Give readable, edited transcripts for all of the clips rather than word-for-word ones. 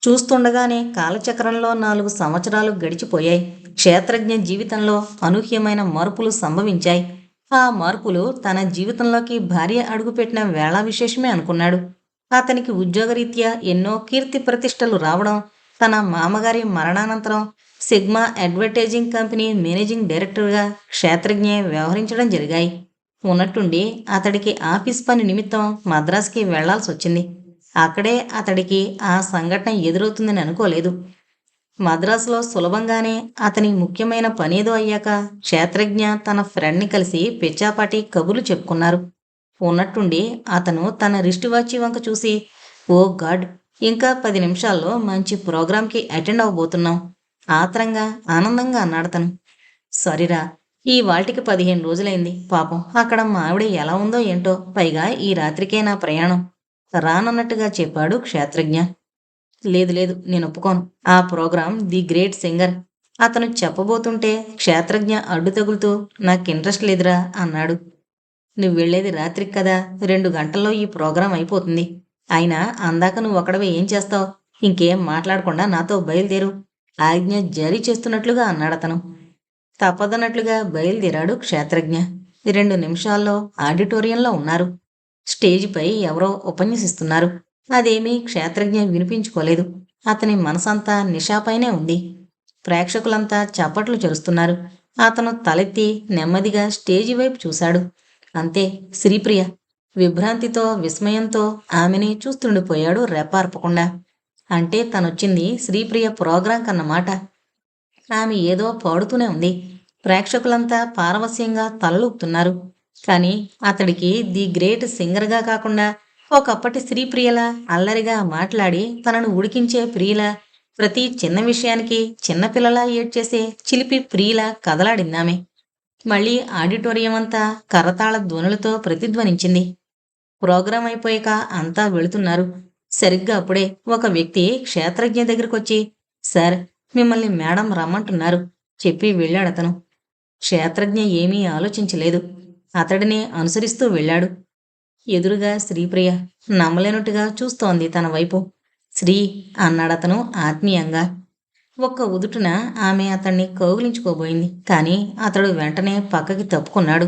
చూస్తుండగానే కాలచక్రంలో 4 సంవత్సరాలు గడిచిపోయాయి. క్షేత్రజ్ఞ జీవితంలో అనూహ్యమైన మార్పులు సంభవించాయి. ఆ మార్పులు తన జీవితంలోకి భార్య అడుగుపెట్టిన వేళ విశేషమే అనుకున్నాడు. అతనికి ఉద్యోగరీత్యా ఎన్నో కీర్తి ప్రతిష్టలు రావడం, తన మామగారి మరణానంతరం సిగ్మా అడ్వర్టైజింగ్ కంపెనీ మేనేజింగ్ డైరెక్టర్గా క్షేత్రజ్ఞే వ్యవహరించడం జరిగాయి. ఉన్నట్టుండి అతడికి ఆఫీస్ పని నిమిత్తం మద్రాసుకి వెళ్లాల్సొచ్చింది. అక్కడే అతడికి ఆ సంఘటన ఎదురవుతుందని అనుకోలేదు. మద్రాసులో సులభంగానే అతని ముఖ్యమైన పనేదో అయ్యాక క్షేత్రజ్ఞ తన ఫ్రెండ్ని కలిసి పిచ్చాపాటి కబుర్లు చెప్పుకున్నారు. ఉన్నట్టుండి అతను తన రిస్ట్ వాచి వంక చూసి, ఓ గాడ్, ఇంకా 10 నిమిషాల్లో మంచి ప్రోగ్రాంకి అటెండ్ అవ్వబోతున్నాం, ఆత్రంగా ఆనందంగా అన్నాడతను. సారీరా, ఈ వాల్టికి 15 రోజులైంది. పాపం అక్కడ మా ఆవిడ ఎలా ఉందో ఏంటో, పైగా ఈ రాత్రికే నా ప్రయాణం రానన్నట్టుగా చెప్పాడు క్షేత్రజ్ఞ. లేదు లేదు, నేను ఒప్పుకోను. ఆ ప్రోగ్రాం ది గ్రేట్ సింగర్ అతను చెప్పబోతుంటే క్షేత్రజ్ఞ అడ్డు తగులుతూ, నాకు ఇంట్రెస్ట్ లేదురా అన్నాడు. నువ్వు వెళ్ళేది రాత్రికి కదా, 2 గంటల్లో ఈ ప్రోగ్రాం అయిపోతుంది. అయినా అందాక నువ్వు ఒక్కడవే ఏం చేస్తావు? ఇంకేం మాట్లాడకుండా నాతో బయలుదేరు, ఆజ్ఞ జారీ చేస్తున్నట్లుగా అన్నాడతను. తప్పదన్నట్లుగా బయలుదేరాడు క్షేత్రజ్ఞ. 2 నిమిషాల్లో ఆడిటోరియంలో ఉన్నారు. స్టేజిపై ఎవరో ఉపన్యసిస్తున్నారు. అదేమీ క్షేత్రజ్ఞ వినిపించుకోలేదు. అతని మనసంతా నిషాపైనే ఉంది. ప్రేక్షకులంతా చప్పట్లు చెరుస్తున్నారు. అతను తలెత్తి నెమ్మదిగా స్టేజి వైపు చూశాడు. అంతే, శ్రీప్రియ. విభ్రాంతితో విస్మయంతో ఆమెని చూస్తుండిపోయాడు రెప్పార్పకుండా. అంటే తనొచ్చింది శ్రీప్రియ ప్రోగ్రాం కన్నమాట. ఆమె ఏదో పాడుతూనే ఉంది. ప్రేక్షకులంతా పారవస్యంగా తలలూపుతున్నారు. కానీ అతడికి ది గ్రేట్ సింగర్గా కాకుండా ఒకప్పటి శ్రీప్రియలా అల్లరిగా మాట్లాడి తనను ఉడికించే ప్రియులా, ప్రతి చిన్న విషయానికి చిన్నపిల్లలా ఏడ్చేసే చిలిపి ప్రియులా కదలాడిందామె. మళ్ళీ ఆడిటోరియం అంతా కరతాళ ధ్వనులతో ప్రతిధ్వనించింది. ప్రోగ్రాం అయిపోయాక అంతా వెళుతున్నారు. సరిగ్గా అప్పుడే ఒక వ్యక్తి క్షేత్రజ్ఞ దగ్గరకొచ్చి, సార్, మిమ్మల్ని మేడం రమ్మంటున్నారు చెప్పి వెళ్ళాడతను. క్షేత్రజ్ఞ ఏమీ ఆలోచించలేదు. అతడినే అనుసరిస్తూ వెళ్ళాడు. ఎదురుగా శ్రీప్రియ నమ్మలేనట్టుగా చూస్తోంది తన వైపు. శ్రీ అన్నాడతను ఆత్మీయంగా. ఒక్క ఉదుటున ఆమె అతన్ని కౌగిలించుకోబోయింది. కానీ అతడు వెంటనే పక్కకి తప్పుకున్నాడు.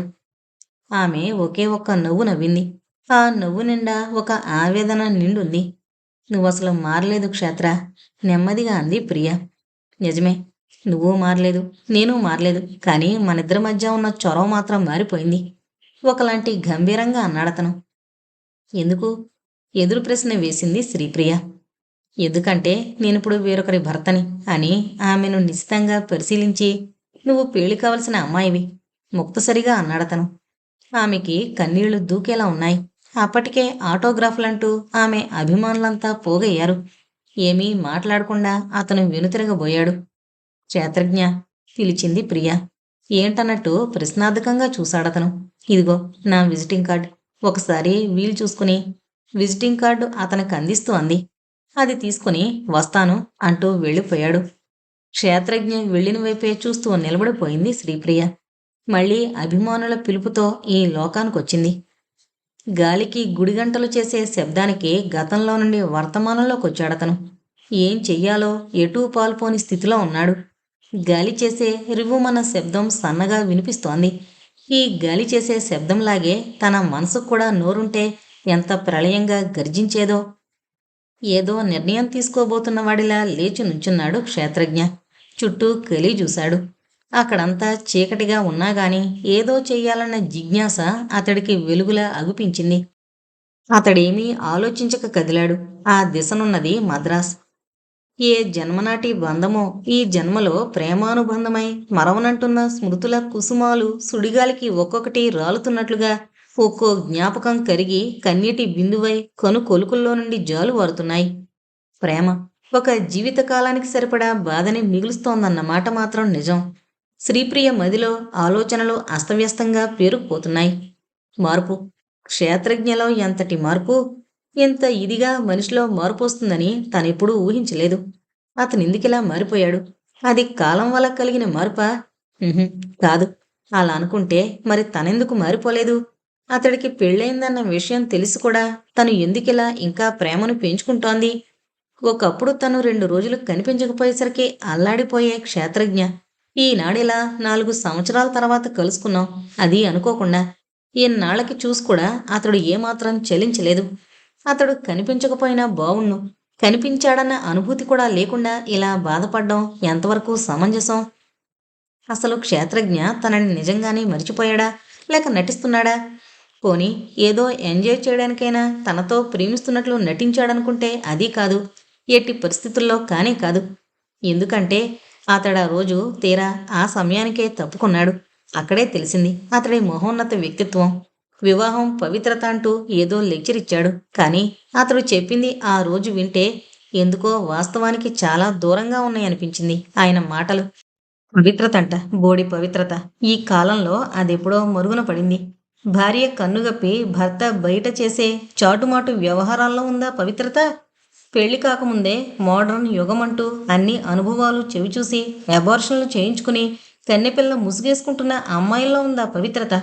ఆమె ఒకే ఒక్క నవ్వు నవ్వింది. ఆ నవ్వు నిండా ఒక ఆవేదన నిండుంది. నువ్వసలు మారలేదు క్షేత్ర, నెమ్మదిగా అంది ప్రియ. నిజమే, నువ్వు మారలేదు, నేను మారలేదు. కానీ మనిద్దరి మధ్య ఉన్న చొరవ మాత్రం మారిపోయింది, ఒకలాంటి గంభీరంగా అన్నాడతను. ఎందుకు? ఎదురు ప్రశ్న వేసింది శ్రీప్రియ. ఎందుకంటే నేనిప్పుడు వేరొకరి భర్తని అని ఆమెను నిశితంగా పరిశీలించి, నువ్వు పెళ్లి కావలసిన అమ్మాయివి ముక్తసరిగా అన్నాడతను. ఆమెకి కన్నీళ్లు దూకేలా ఉన్నాయి. అప్పటికే ఆటోగ్రాఫ్లంటూ ఆమె అభిమానులంతా పోగయ్యారు. ఏమీ మాట్లాడకుండా అతను వెనుతిరగబోయాడు. క్షేత్రజ్ఞ పిలిచింది ప్రియ. ఏంటన్నట్టు ప్రశ్నార్థకంగా చూశాడతను. ఇదిగో నా విజిటింగ్ కార్డ్, ఒకసారి వీలు చూసుకుని. విజిటింగ్ కార్డు అతనికి అందిస్తూ అంది. అది తీసుకుని వస్తాను అంటూ వెళ్ళిపోయాడు. క్షేత్రజ్ఞ వెళ్ళిన వైపే చూస్తూ నిలబడిపోయింది శ్రీప్రియ. మళ్ళీ అభిమానుల పిలుపుతో ఈ లోకానికొచ్చింది. గాలికి గుడిగంటలు చేసే శబ్దానికి గతంలో నుండి వర్తమానంలోకొచ్చాడతను. ఏం చెయ్యాలో ఎటూ పాల్పోని స్థితిలో ఉన్నాడు. గాలి చేసే రివ్వుమన్న శబ్దం సన్నగా వినిపిస్తోంది. ఈ గాలి చేసే శబ్దంలాగే తన మనసుకు కూడా నోరుంటే ఎంత ప్రళయంగా గర్జించేదో. ఏదో నిర్ణయం తీసుకోబోతున్న వాడిలా లేచి నుంచున్నాడు క్షేత్రజ్ఞ. చుట్టూ కలి చూశాడు. అక్కడంతా చీకటిగా ఉన్నాగాని ఏదో చెయ్యాలన్న జిజ్ఞాస అతడికి వెలుగులా అగుపించింది. అతడేమీ ఆలోచించక కదిలాడు. ఆ దిశనున్నది మద్రాస్. ఏ జన్మనాటి బంధమో ఈ జన్మలో ప్రేమానుబంధమై మరవనంటున్న స్మృతుల కుసుమాలు సుడిగాలికి ఒక్కొక్కటి రాలుతున్నట్లుగా ఒక్కో జ్ఞాపకం కరిగి కన్నీటి బిందువై కను కొలుకుల్లో నుండి జాలువారుతున్నాయి. ప్రేమ ఒక జీవితకాలానికి సరిపడా బాధని మిగులుస్తోందన్న మాట మాత్రం నిజం. శ్రీప్రియ మదిలో ఆలోచనలు అస్తవ్యస్తంగా పేరుకుపోతున్నాయి. మార్పు, క్షేత్రజ్ఞలో ఎంతటి మార్పు! ఇంత ఇదిగా మనిషిలో మార్పు వస్తుందని తనెప్పుడూ ఊహించలేదు. అతనెందుకిలా మారిపోయాడు? అది కాలం వల్ల కలిగిన మార్పా? ఉహుం, కాదు. అలా అనుకుంటే మరి తనెందుకు మారిపోలేదు? అతడికి పెళ్ళయిందన్న విషయం తెలిసి కూడా తను ఎందుకిలా ఇంకా ప్రేమను పెంచుకుంటోంది? ఒకప్పుడు తను 2 రోజులు కనిపించకపోయేసరికి అల్లాడిపోయే క్షేత్రజ్ఞ ఈనాడిలా 4 సంవత్సరాల తర్వాత కలుసుకున్నాం. అది అనుకోకుండా. ఇన్నాళ్ళకి చూసి కూడా అతడు ఏమాత్రం చలించలేదు. అతడు కనిపించకపోయినా బావుణ్ణు. కనిపించాడన్న అనుభూతి కూడా లేకుండా ఇలా బాధపడ్డం ఎంతవరకు సమంజసం? అసలు క్షేత్రజ్ఞ తనని నిజంగానే మరిచిపోయాడా? లేక నటిస్తున్నాడా? పోనీ ఏదో ఎంజాయ్ చేయడానికైనా తనతో ప్రేమిస్తున్నట్లు నటించాడనుకుంటే అదీ కాదు. ఎట్టి పరిస్థితుల్లో కానే కాదు. ఎందుకంటే అతడా రోజు తీరా ఆ సమయానికే తప్పుకున్నాడు. అక్కడే తెలిసింది అతడి మహోన్నత వ్యక్తిత్వం. వివాహం పవిత్రత అంటూ ఏదో లెక్చర్ ఇచ్చాడు. కానీ అతడు చెప్పింది ఆ రోజు వింటే ఎందుకో వాస్తవానికి చాలా దూరంగా ఉన్నాయనిపించింది ఆయన మాటలు. పవిత్రత అంట, బోడి పవిత్రత. ఈ కాలంలో అదెప్పుడో మరుగున పడింది. భార్య కన్నుగప్పి భర్త బయట చేసే చాటుమాటు వ్యవహారాల్లో ఉందా పవిత్రత? పెళ్లి కాకముందే మోడర్న్ యుగమంటూ అన్ని అనుభవాలు చెవిచూసి అబార్షన్లు చేయించుకుని కన్నెపిల్ల ముసుగేసుకుంటున్న అమ్మాయిల్లో ఉందా పవిత్రత?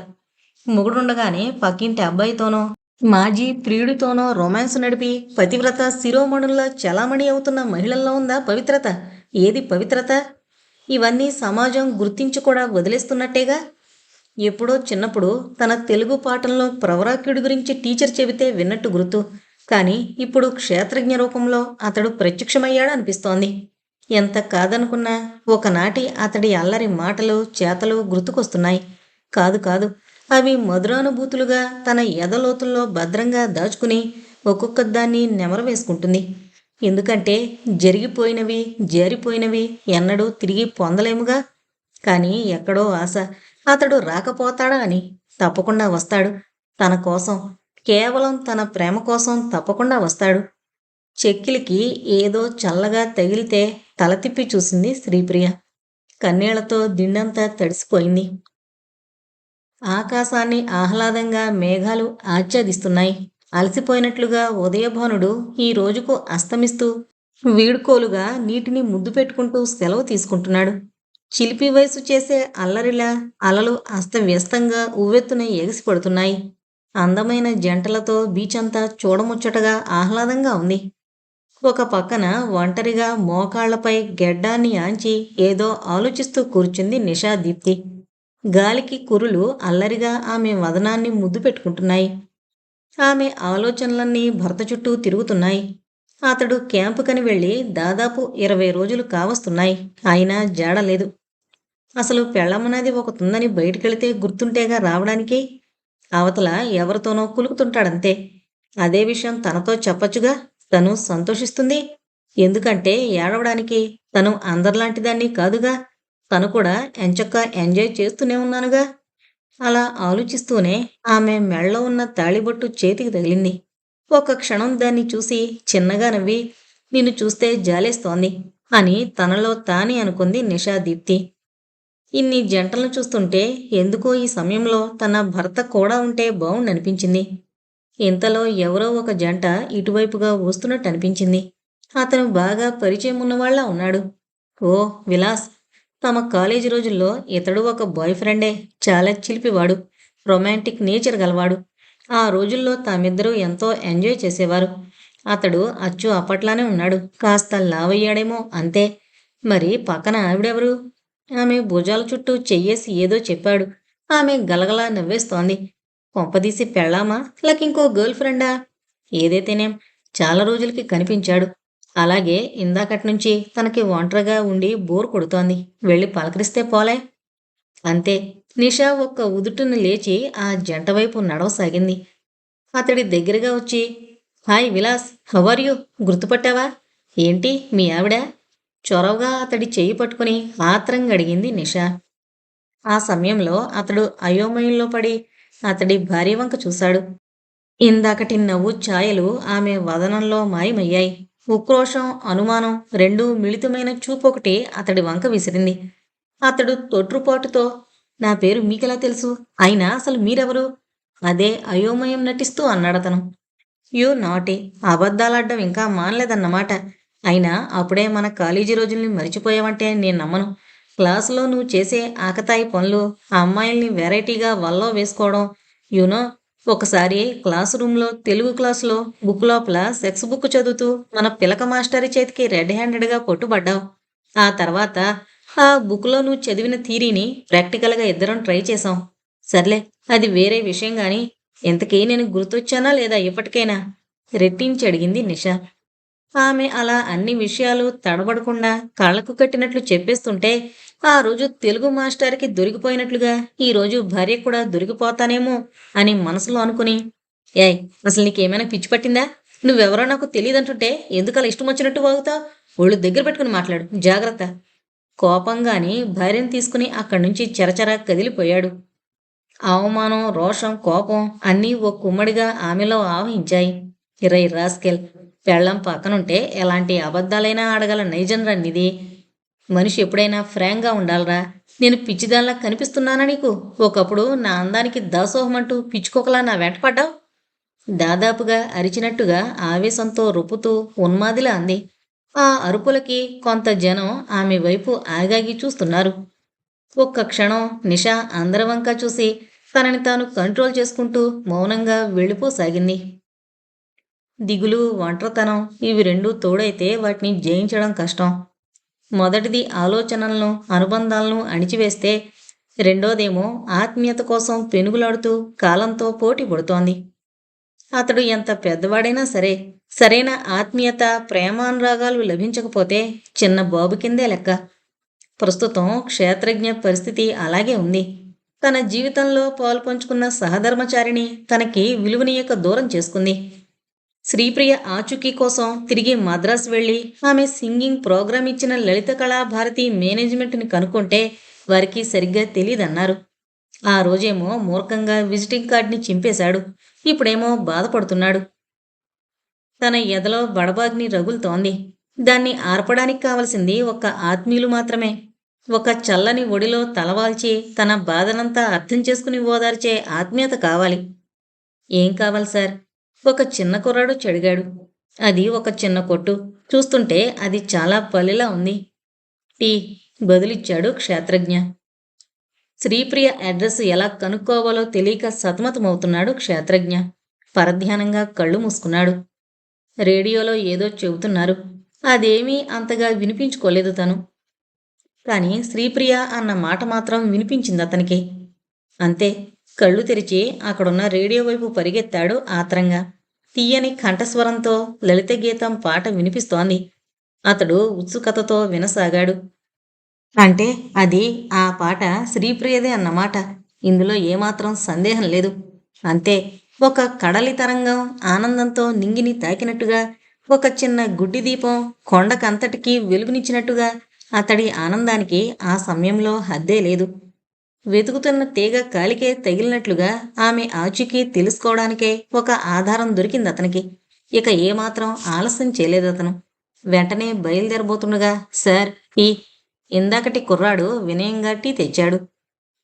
మొగుడుండగానే పక్కింటి అబ్బాయితోనో మాజీ ప్రియుడితోనో రొమాన్స్ నడిపి పతివ్రత శిరోమణుల్లా చలామణి అవుతున్న మహిళల్లో ఉందా పవిత్రత? ఏది పవిత్రత? ఇవన్నీ సమాజం గుర్తించి కూడా వదిలేస్తున్నట్టేగా. ఎప్పుడో చిన్నప్పుడు తన తెలుగు పాఠంలో ప్రవరాఖ్యుడి గురించి టీచర్ చెబితే విన్నట్టు గుర్తు. కానీ ఇప్పుడు క్షేత్రజ్ఞ రూపంలో అతడు ప్రత్యక్షమయ్యాడు అనిపిస్తోంది. ఎంత కాదనుకున్నా ఒకనాటి అతడి అల్లరి మాటలు చేతలు గుర్తుకొస్తున్నాయి. కాదు కాదు, అవి మధురానుభూతులుగా తన ఎదలోతుల్లో భద్రంగా దాచుకుని ఒక్కొక్క దాన్ని నెమరు వేసుకుంటుంది. ఎందుకంటే జరిగిపోయినవి జారిపోయినవి ఎన్నడూ తిరిగి పొందలేముగా. కానీ ఎక్కడో ఆశ అతడు రాకపోతాడా అని. తప్పకుండా వస్తాడు. తన కోసం, కేవలం తన ప్రేమ కోసం తప్పకుండా వస్తాడు. చెక్కిలికి ఏదో చల్లగా తగిలితే తల తిప్పి చూసింది శ్రీప్రియ. కన్నీళ్లతో దిండంతా తడిసిపోయింది. ఆకాశాన్ని ఆహ్లాదంగా మేఘాలు ఆచ్ఛాదిస్తున్నాయి. అలసిపోయినట్లుగా ఉదయభానుడు ఈ రోజుకు అస్తమిస్తూ వీడుకోలుగా నీటిని ముద్దు పెట్టుకుంటూ సెలవు తీసుకుంటున్నాడు. చిలిపి వయసు చేసే అల్లరిలా అలలు అస్తవ్యస్తంగా ఉవ్వెత్తున ఎగిసిపడుతున్నాయి. అందమైన జంటలతో బీచంతా చూడముచ్చటగా ఆహ్లాదంగా ఉంది. ఒక పక్కన ఒంటరిగా మోకాళ్లపై గెడ్డాన్ని ఆంచి ఏదో ఆలోచిస్తూ కూర్చుంది నిషాదీప్తి. గాలికి కురులు అల్లరిగా ఆమె వదనాన్ని ముద్దు పెట్టుకుంటున్నాయి. ఆమె ఆలోచనలన్నీ భర్త చుట్టూ తిరుగుతున్నాయి. అతడు క్యాంపుకని వెళ్ళి దాదాపు 20 రోజులు కావస్తున్నాయి. అయినా జాడలేదు. అసలు పెళ్ళమ్మనది ఒకతుందని బయటికెళితే గుర్తుంటేగా రావడానికి. అవతల ఎవరితోనో కులుకుతుంటాడంతే. అదే విషయం తనతో చెప్పచ్చుగా. తను సంతోషిస్తుంది. ఎందుకంటే ఏడవడానికి తను అందరిలాంటిదాన్ని కాదుగా. తను కూడా ఎంచక్కా ఎంజాయ్ చేస్తూనే ఉన్నానుగా. అలా ఆలోచిస్తూనే ఆమె మెళ్ళో ఉన్న తాళిబొట్టు చేతికి తగిలింది. ఒక క్షణం దాన్ని చూసి చిన్నగా నవ్వి, నిన్ను చూస్తే జాలేస్తోంది అని తనలో తానే అనుకుంది నిషాదీప్తి. ఇన్ని జంటలను చూస్తుంటే ఎందుకో ఈ సమయంలో తన భర్త కూడా ఉంటే బావుండనిపించింది. ఇంతలో ఎవరో ఒక జంట ఇటువైపుగా వస్తున్నట్టు అనిపించింది. అతను బాగా పరిచయం ఉన్నవాళ్లా ఉన్నాడు. ఓ విలాస్. తమ కాలేజీ రోజుల్లో ఇతడు ఒక బాయ్ ఫ్రెండే. చాలా చిలిపివాడు. రొమాంటిక్ నేచర్ గలవాడు. ఆ రోజుల్లో తామిద్దరూ ఎంతో ఎంజాయ్ చేసేవారు. అతడు అచ్చు అప్పట్లానే ఉన్నాడు. కాస్త లావయ్యాడేమో అంతే. మరి పక్కన ఆవిడెవరు? ఆమె భుజాల చుట్టూ చెయ్యేసి ఏదో చెప్పాడు. ఆమె గలగలా నవ్వేస్తోంది. కొంపదీసి పెళ్ళామా లేకింకో గర్ల్ ఫ్రెండా? ఏదైతేనేం చాలా రోజులకి కనిపించాడు. అలాగే ఇందాకట్నుంచి తనకి ఒంటరిగా ఉండి బోర్ కొడుతోంది. వెళ్ళి పలకరిస్తే పోలే. అంతే. నిషా ఒక్క ఉదుటున లేచి ఆ జంట వైపు నడవసాగింది. అతడి దగ్గరగా వచ్చి, hi Vilas, how are you? గుర్తుపట్టావా? ఏంటి మీ ఆవిడ? చొరవగా అతడి చెయ్యి పట్టుకుని ఆత్రంగా అడిగింది నిషా. ఆ సమయంలో అతడు అయోమయంలో పడి అతడి భార్య వంక చూశాడు. ఇందాకటి నవ్వు ఛాయలు ఆమె వదనంలో మాయమయ్యాయి. ఉక్రోషం, అనుమానం రెండూ మిళితమైన చూపొకటి అతడి వంక విసిరింది. అతడు తొట్రుపాటుతో, నా పేరు మీకెలా తెలుసు? అయినా అసలు మీరెవరు? అదే అయోమయం నటిస్తూ అన్నాడతను. You naughty. అబద్ధాలాడ్డం ఇంకా మానలేదన్నమాట. అయినా అప్పుడే మన కాలేజీ రోజుల్ని మరిచిపోయావంటే నేను నమ్మను. క్లాసులో నువ్వు చేసే ఆకతాయి పనులు, ఆ అమ్మాయిల్ని వెరైటీగా వల్లో వేసుకోవడం, యూనో ఒకసారి క్లాస్ రూమ్లో తెలుగు క్లాసులో బుక్ లోపల సెక్స్ బుక్ చదువుతూ మన పిలక మాస్టరీ చేతికి రెడ్ హ్యాండెడ్గా కొట్టుబడ్డావు. ఆ తర్వాత ఆ బుక్లో నువ్వు చదివిన థీరీని ప్రాక్టికల్గా ఇద్దరం ట్రై చేశాం. సర్లే, అది వేరే విషయం గాని, ఇంతకీ నేను గుర్తొచ్చానా లేదా ఇప్పటికైనా? రెట్టించి అడిగింది నిషా. ఆమె అలా అన్ని విషయాలు తడబడకుండా కళ్ళకు కట్టినట్లు చెప్పేస్తుంటే, ఆ రోజు తెలుగు మాస్టర్కి దొరికిపోయినట్లుగా ఈరోజు భార్య కూడా దొరికిపోతానేమో అని మనసులో అనుకుని, ఏయ్, అసలు నీకేమైనా పిచ్చి పట్టిందా? నువ్వెవరో నాకు తెలియదంటుంటే ఎందుకలా ఇష్టం వచ్చినట్టు వాగుతావు? ఒళ్ళు దగ్గర పెట్టుకుని మాట్లాడు, జాగ్రత్త. కోపంగాని భార్యను తీసుకుని అక్కడి నుంచి చెరచెర కదిలిపోయాడు. అవమానం, రోషం, కోపం అన్నీ ఓ కుమ్మడిగా ఆమెలో ఆవహించాయి. రై రాస్కెల్, పెళ్ళం పక్కనుంటే ఎలాంటి అబద్ధాలైనా ఆడగల నైజంరా నీది. మనిషి ఎప్పుడైనా ఫ్రాంక్గా ఉండాలరా. నేను పిచ్చిదానిలా కనిపిస్తున్నానా నీకు? ఒకప్పుడు నా అందానికి దాసోహమంటూ పిచ్చుకోకలా నా వెంట పడ్డావు. దాదాపుగా అరిచినట్టుగా ఆవేశంతో రొప్పుతూ ఉన్మాదిలా అంది. ఆ అరుపులకి కొంత జనం ఆమె వైపు ఆగాగి చూస్తున్నారు. ఒక్క క్షణం నిషా అందరి వంక చూసి తనని తాను కంట్రోల్ చేసుకుంటూ మౌనంగా వెళ్ళిపోసాగింది. దిగులు, ఒంటరితనం ఇవి రెండూ తోడైతే వాటిని జయించడం కష్టం. మొదటిది ఆలోచనలను, అనుబంధాలను అణిచివేస్తే, రెండోదేమో ఆత్మీయత కోసం పెనుగులాడుతూ కాలంతో పోటీ పడుతోంది. అతడు ఎంత పెద్దవాడైనా సరే, సరైన ఆత్మీయత, ప్రేమానురాగాలు లభించకపోతే చిన్న బాబు కిందే లెక్క. ప్రస్తుతం క్షేత్రజ్ఞ పరిస్థితి అలాగే ఉంది. తన జీవితంలో పాలుపంచుకున్న సహధర్మచారిని తనకి విలువనీయక దూరం చేసుకుంది. శ్రీప్రియ ఆచూకీ కోసం తిరిగి మద్రాస్ వెళ్లి ఆమె సింగింగ్ ప్రోగ్రాం ఇచ్చిన లలిత కళాభారతి మేనేజ్మెంట్ని కనుక్కుంటే వారికి సరిగ్గా తెలియదన్నారు. ఆ రోజేమో మూర్ఖంగా విజిటింగ్ కార్డ్ని చింపేశాడు. ఇప్పుడేమో బాధపడుతున్నాడు. తన ఎదలో బడబాగ్ని రగులుతోంది. దాన్ని ఆర్పడానికి కావలసింది ఒక్క ఆత్మీయులు మాత్రమే. ఒక చల్లని ఒడిలో తలవాల్చి తన బాధనంతా అర్థం చేసుకుని ఓదార్చే ఆత్మీయత కావాలి. ఏం కావాలి సార్? ఒక చిన్న కుర్రాడు చెడిగాడు. అది ఒక చిన్న కొట్టు. చూస్తుంటే అది చాలా పల్లెలా ఉంది. టీ బదులిచ్చాడు క్షేత్రజ్ఞ. శ్రీప్రియ అడ్రస్ ఎలా కనుక్కోవాలో తెలియక సతమతమవుతున్నాడు క్షేత్రజ్ఞ. పరధ్యానంగా కళ్ళు మూసుకున్నాడు. రేడియోలో ఏదో చెబుతున్నారు. అదేమీ అంతగా వినిపించుకోలేదు తను. కానీ శ్రీప్రియ అన్న మాట మాత్రం వినిపించింది అతనికి. అంతే, కళ్ళు తెరిచి అక్కడున్న రేడియో వైపు పరిగెత్తాడు ఆత్రంగా. తీయని కంఠస్వరంతో లలిత గీతం పాట వినిపిస్తోంది. అతడు ఉత్సుకతతో వినసాగాడు. అంటే అది ఆ పాట శ్రీప్రియదే అన్నమాట. ఇందులో ఏమాత్రం సందేహం లేదు. అంతే, ఒక కడలి తరంగం ఆనందంతో నింగిని తాకినట్టుగా, ఒక చిన్న గుడ్డి దీపం కొండకంతటికీ వెలుగునిచ్చినట్టుగా అతడి ఆనందానికి ఆ సమయంలో హద్దే లేదు. వెతుకుతున్న తీగ కాలికే తగిలినట్లుగా ఆమె ఆచూకీ తెలుసుకోవడానికే ఒక ఆధారం దొరికింది అతనికి. ఇక ఏమాత్రం ఆలస్యం చేయలేదతను. వెంటనే బయలుదేరబోతుండగా, సార్ టీ. ఇందాకటి కుర్రాడు వినయంగా టీ తెచ్చాడు.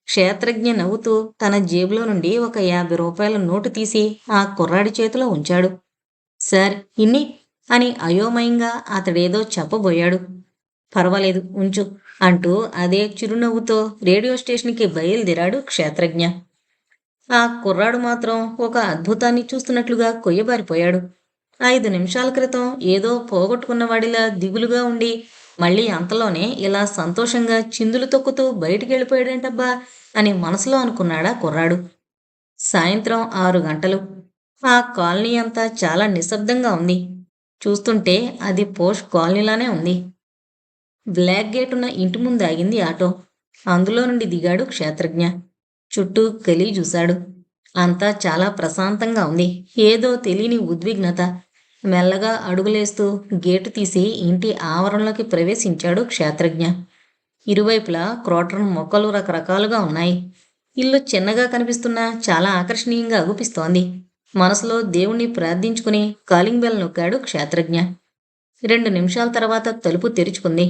క్షేత్రజ్ఞ నవ్వుతూ తన జేబులో నుండి ఒక 50 రూపాయల నోటు తీసి ఆ కుర్రాడి చేతిలో ఉంచాడు. సార్ ఇన్ని అని అయోమయంగా అతడేదో చెప్పబోయాడు. పర్వాలేదు, ఉంచు అంటూ అదే చిరునవ్వుతో రేడియో స్టేషన్కి బయలుదేరాడు క్షేత్రజ్ఞ. ఆ కుర్రాడు మాత్రం ఒక అద్భుతాన్ని చూస్తున్నట్లుగా కొయ్యబారిపోయాడు. 5 నిమిషాల క్రితం ఏదో పోగొట్టుకున్నవాడిలా దిగులుగా ఉండి మళ్ళీ అంతలోనే ఇలా సంతోషంగా చిందులు తొక్కుతూ బయటికి వెళ్ళిపోయాడేంటబ్బా అని మనసులో అనుకున్నాడా కుర్రాడు. సాయంత్రం 6 గంటలు. ఆ కాలనీ అంతా చాలా నిశ్శబ్దంగా ఉంది. చూస్తుంటే అది పోష్ కాలనీలానే ఉంది. బ్లాక్ గేట్ ఉన్న ఇంటి ముందు ఆగింది ఆటో. అందులో నుండి దిగాడు క్షేత్రజ్ఞ. చుట్టూ కలిగి చూశాడు. అంతా చాలా ప్రశాంతంగా ఉంది. ఏదో తెలియని ఉద్విగ్నత. మెల్లగా అడుగులేస్తూ గేటు తీసి ఇంటి ఆవరణలోకి ప్రవేశించాడు క్షేత్రజ్ఞ. ఇరువైపులా క్రోటన్ మొక్కలు రకరకాలుగా ఉన్నాయి. ఇల్లు చిన్నగా కనిపిస్తున్నా చాలా ఆకర్షణీయంగా అగుపిస్తోంది. మనసులో దేవుణ్ణి ప్రార్థించుకుని కాలింగ్ బెల్ నొక్కాడు క్షేత్రజ్ఞ. 2 నిమిషాల తర్వాత తలుపు తెరుచుకుంది.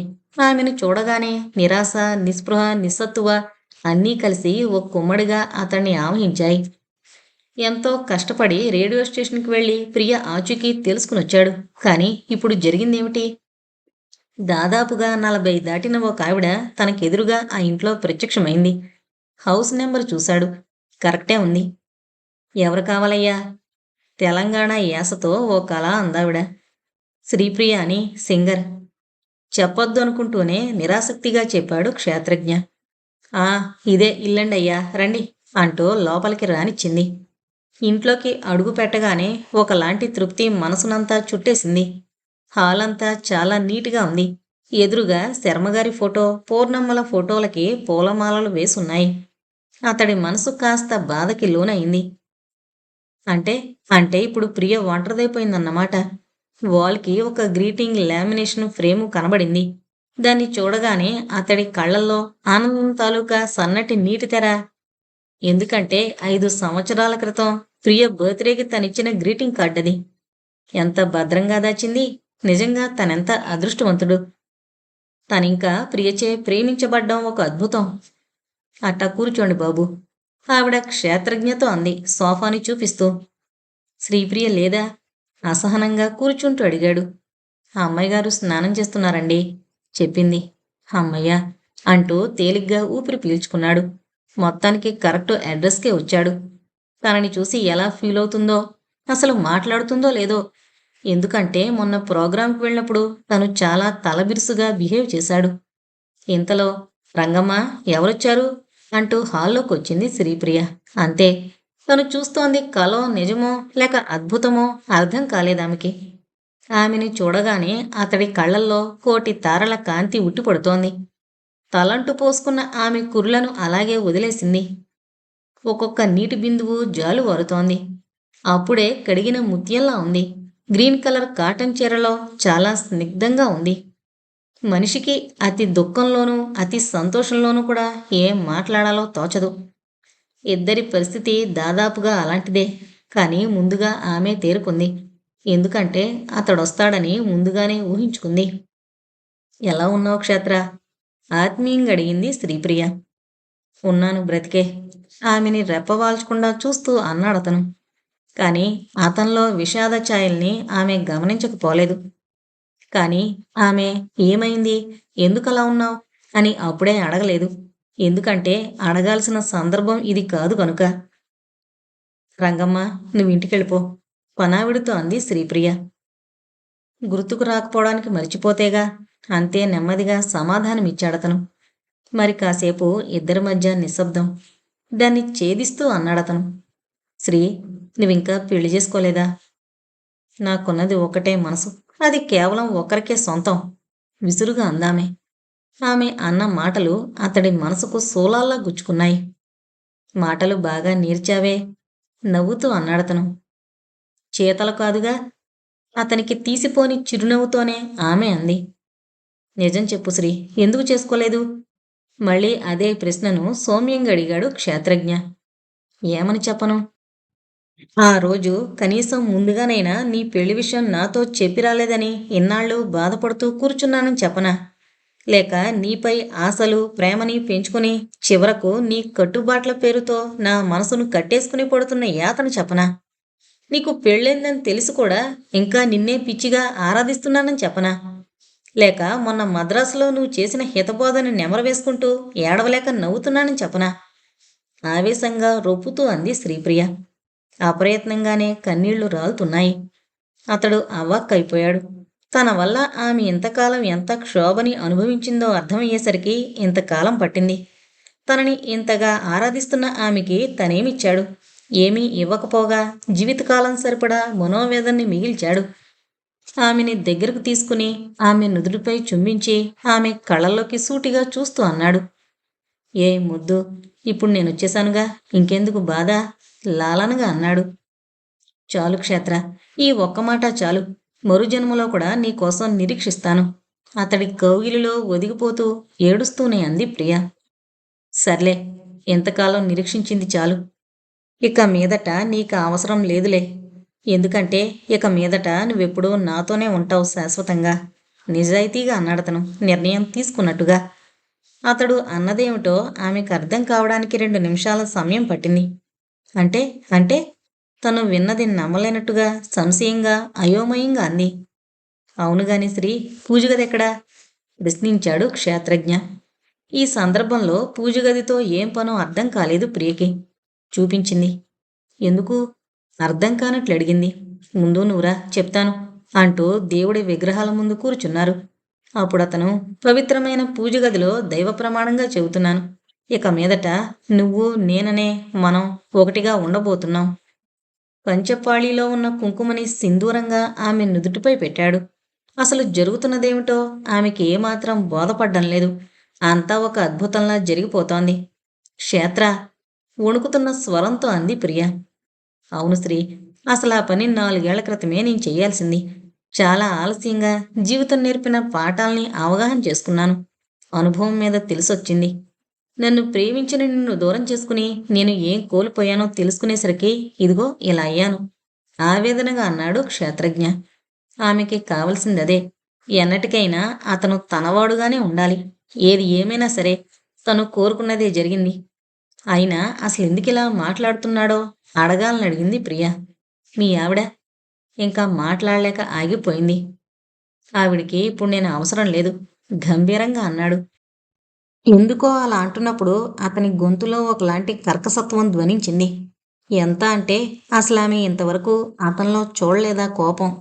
ఆమెను చూడగానే నిరాశ, నిస్పృహ, నిస్సత్తువ అన్నీ కలిసి ఓ కుమ్మడిగా అతన్ని ఆవహించాయి. ఎంతో కష్టపడి రేడియో స్టేషన్కి వెళ్ళి ప్రియ ఆచూకీ తెలుసుకునొచ్చాడు. కానీ ఇప్పుడు జరిగిందేమిటి? దాదాపుగా 40 దాటిన ఒక ఆవిడ తనకెదురుగా ఆ ఇంట్లో ప్రత్యక్షమైంది. హౌస్ నెంబర్ చూశాడు. కరెక్టే ఉంది. ఎవరు కావాలయ్యా? తెలంగాణ యాసతో ఓ కళ అందావిడ. శ్రీప్రియ అని సింగర్. చెప్పొద్దు అనుకుంటూనే నిరాసక్తిగా చెప్పాడు క్షేత్రజ్ఞ. ఆ, ఇదే ఇల్లండయ్యా, రండి అంటూ లోపలికి రానిచ్చింది. ఇంట్లోకి అడుగు పెట్టగానే ఒకలాంటి తృప్తి మనసునంతా చుట్టేసింది. హాల్ అంతా చాలా నీట్గా ఉంది. ఎదురుగా శర్మగారి ఫోటో, పూర్ణమ్మల ఫోటోలకి పూలమాలలు వేసున్నాయి. అతడి మనసు కాస్త బాధకి లోనయింది. అంటే అంటే ఇప్పుడు ప్రియ ఒంటరిదైపోయిందన్నమాట. వాల్కి ఒక గ్రీటింగ్ లామినేషన్ ఫ్రేము కనబడింది. దాన్ని చూడగానే అతడి కళ్ళల్లో ఆనందం తాలూకా సన్నటి నీటి తెర. ఎందుకంటే 5 సంవత్సరాల క్రితం ప్రియ బర్త్డేకి తనిచ్చిన గ్రీటింగ్ కార్డ్ అది. ఎంత భద్రంగా దాచింది. నిజంగా తనెంత అదృష్టవంతుడు. తనింకా ప్రియచే ప్రేమించబడ్డం ఒక అద్భుతం. అట్టా కూర్చోండి బాబు, ఆవిడ క్షేత్రజ్ఞతో అంది సోఫాని చూపిస్తూ. శ్రీప్రియ లేదా? అసహనంగా కూర్చుంటూ అడిగాడు. ఆ అమ్మాయిగారు స్నానం చేస్తున్నారండి చెప్పింది. అమ్మయ్య అంటూ తేలిగ్గా ఊపిరి పీల్చుకున్నాడు. మొత్తానికి కరెక్ట్ అడ్రస్కే వచ్చాడు. తనని చూసి ఎలా ఫీల్ అవుతుందో, అసలు మాట్లాడుతుందో లేదో. ఎందుకంటే మొన్న ప్రోగ్రాంకి వెళ్ళినప్పుడు తను చాలా తలబిరుసుగా బిహేవ్ చేశాడు. ఇంతలో రంగమ్మ, ఎవరొచ్చారు అంటూ హాల్లోకి వచ్చింది శ్రీప్రియ. అంతే. తను చూస్తోంది కలో నిజమో లేక అద్భుతమో అర్థం కాలేదామెకి. ఆమెని చూడగానే అతడి కళ్ళల్లో కోటి తారల కాంతి ఉట్టిపడుతోంది. తలంటు పోసుకున్న ఆమె కురులను అలాగే వదిలేసింది. ఒక్కొక్క నీటి బిందువు జాలు వారుతోంది. అప్పుడే కడిగిన ముత్యంలా ఉంది. గ్రీన్ కలర్ కాటన్ చీరలో చాలా స్నిగ్ధంగా ఉంది. మనిషికి అతి దుఃఖంలోనూ అతి సంతోషంలోనూ కూడా ఏం మాట్లాడాలో తోచదు. ఇద్దరి పరిస్థితి దాదాపుగా అలాంటిదే. కానీ ముందుగా ఆమె తేరుకుంది. ఎందుకంటే అతడొస్తాడని ముందుగానే ఊహించుకుంది. ఎలా ఉన్నావు క్షేత్ర? ఆత్మీయంగా అడిగింది శ్రీప్రియ. ఉన్నాను బ్రతికే. ఆమెని రెప్పవాల్చకుండా చూస్తూ అన్నాడతను. కానీ అతనిలో విషాద ఛాయల్ని ఆమె గమనించకపోలేదు. కానీ ఆమె ఏమైంది, ఎందుకలా ఉన్నావు అని అప్పుడే అడగలేదు. ఎందుకంటే అడగాల్సిన సందర్భం ఇది కాదు కనుక. రంగమ్మ, నువ్వింటికెళ్ళిపో పనావిడితో అంది శ్రీప్రియ. గుర్తుకు రాకపోవడానికి మర్చిపోతేగా అంతే నెమ్మదిగా సమాధానమిచ్చాడతను. మరి కాసేపు ఇద్దరి మధ్య నిశ్శబ్దం. దాన్ని ఛేదిస్తూ అన్నాడతను. శ్రీ, నువ్వింకా పెళ్లి చేసుకోలేదా? నాకున్నది ఒకటే మనసు, అది కేవలం ఒకరికే సొంతం విసురుగా అందామె. ఆమె అన్న మాటలు అతడి మనసుకు శూలాల్లా గుచ్చుకున్నాయి. మాటలు బాగా నేర్చావే నవ్వుతూ అన్నాడతను. చేతలు కాదుగా అతనికి తీసిపోని చిరునవ్వుతోనే ఆమె అంది. నిజం చెప్పు శ్రీ, ఎందుకు చేసుకోలేదు? మళ్ళీ అదే ప్రశ్నను సౌమ్యంగా అడిగాడు క్షేత్రజ్ఞ. ఏమని చెప్పను? ఆ రోజు కనీసం ముందుగానైనా నీ పెళ్లి విషయం నాతో చెప్పి రాలేదని ఇన్నాళ్ళు బాధపడుతూ కూర్చున్నానని చెప్పనా? లేక నీపై ఆశలు ప్రేమని పెంచుకుని చివరకు నీ కట్టుబాట్ల పేరుతో నా మనసును కట్టేసుకుని పడుతున్న యాతన చెప్పనా? నీకు పెళ్ళైందని తెలిసి కూడా ఇంకా నిన్నే పిచ్చిగా ఆరాధిస్తున్నానని చెప్పనా? లేక మొన్న మద్రాసులో నువ్వు చేసిన హితబోధని నెమరు వేసుకుంటూ ఏడవలేక నవ్వుతున్నానని చెప్పనా? ఆవేశంగా రొప్పుతూ అంది శ్రీప్రియ. అప్రయత్నంగానే కన్నీళ్లు రాలుతున్నాయి. అతడు అవాక్కైపోయాడు. తన వల్ల ఆమె ఇంతకాలం ఎంత క్షోభని అనుభవించిందో అర్థమయ్యేసరికి ఇంతకాలం పట్టింది. తనని ఇంతగా ఆరాధిస్తున్న ఆమెకి తనేమిచ్చాడు? ఏమీ ఇవ్వకపోగా జీవితకాలం సరిపడా మనోవేదన్ని మిగిల్చాడు. ఆమెని దగ్గరకు తీసుకుని ఆమె నుదుటిపై చుంబించి ఆమె కళ్ళల్లోకి సూటిగా చూస్తూ అన్నాడు. ఏ ముద్దు, ఇప్పుడు నేనొచ్చేశానుగా, ఇంకెందుకు బాధ లాలనగా అన్నాడు. చాలు క్షేత్ర, ఈ ఒక్క మాట చాలు. మరు జన్మలో కూడా నీకోసం నిరీక్షిస్తాను అతడి కౌగిలిలో ఒదిగిపోతూ ఏడుస్తూనే అంది ప్రియ. సర్లే, ఎంతకాలం నిరీక్షించింది చాలు. ఇక మీదట నీకు అవసరం లేదులే. ఎందుకంటే ఇక మీదట నువ్వెప్పుడూ నాతోనే ఉంటావు శాశ్వతంగా నిజాయితీగా అన్నాడతను నిర్ణయం తీసుకున్నట్టుగా. అతడు అన్నదేమిటో ఆమెకు అర్థం కావడానికి 2 నిమిషాల సమయం పట్టింది. అంటే అంటే తను విన్నది నమ్మలేనట్టుగా సంశయంగా అయోమయంగా అంది. అవునుగాని శ్రీ, పూజగదెక్కడా ప్రశ్నించాడు క్షేత్రజ్ఞ. ఈ సందర్భంలో పూజగదితో ఏం పనో అర్థం కాలేదు ప్రియకి. చూపించింది. ఎందుకు? అర్థం కానట్లు అడిగింది. ముందు నువ్వురా చెప్తాను అంటూ దేవుడి విగ్రహాల ముందు కూర్చున్నారు. అప్పుడతను, పవిత్రమైన పూజ గదిలో దైవ ప్రమాణంగా చెబుతున్నాను. ఇక మీదట నువ్వు నేననే మనం ఒకటిగా ఉండబోతున్నాం. పంచపాళీలో ఉన్న కుంకుమని సింధూరంగా ఆమె నుదుటిపై పెట్టాడు. అసలు జరుగుతున్నదేమిటో ఆమెకి ఏమాత్రం బోధపడ్డం లేదు. అంతా ఒక అద్భుతంలా జరిగిపోతోంది. క్షేత్ర, వణుకుతున్న స్వరంతో అంది ప్రియ. అవును శ్రీ, అసలు ఆ పని 4 ఏళ్ల క్రితమే నేను చెయ్యాల్సింది. చాలా ఆలస్యంగా జీవితం నేర్పిన పాఠాల్ని అవగాహన చేసుకున్నాను. అనుభవం మీద తెలిసొచ్చింది. నన్ను ప్రేమించిన నిన్ను దూరం చేసుకుని నేను ఏం కోల్పోయానో తెలుసుకునేసరికి ఇదిగో ఇలా అయ్యాను. ఆవేదనగా అన్నాడు క్షేత్రజ్ఞ. ఆమెకి కావలసిందదే. ఎన్నటికైనా అతను తనవాడుగానే ఉండాలి. ఏది ఏమైనా సరే తను కోరుకున్నదే జరిగింది. అయినా అసలెందుకిలా మాట్లాడుతున్నాడో అడగాలని అడిగింది ప్రియ. మీ ఆవిడ ఇంకా మాట్లాడలేక ఆగిపోయింది. ఆవిడికి ఇప్పుడు నేను అవసరం లేదు గంభీరంగా అన్నాడు. ఎందుకో అలా అంటున్నప్పుడు అతని గొంతులో ఒకలాంటి కర్కసత్వం ధ్వనించింది. ఎంత అంటే అసలామె ఇంతవరకు అతనిలో చూడలేదా కోపం.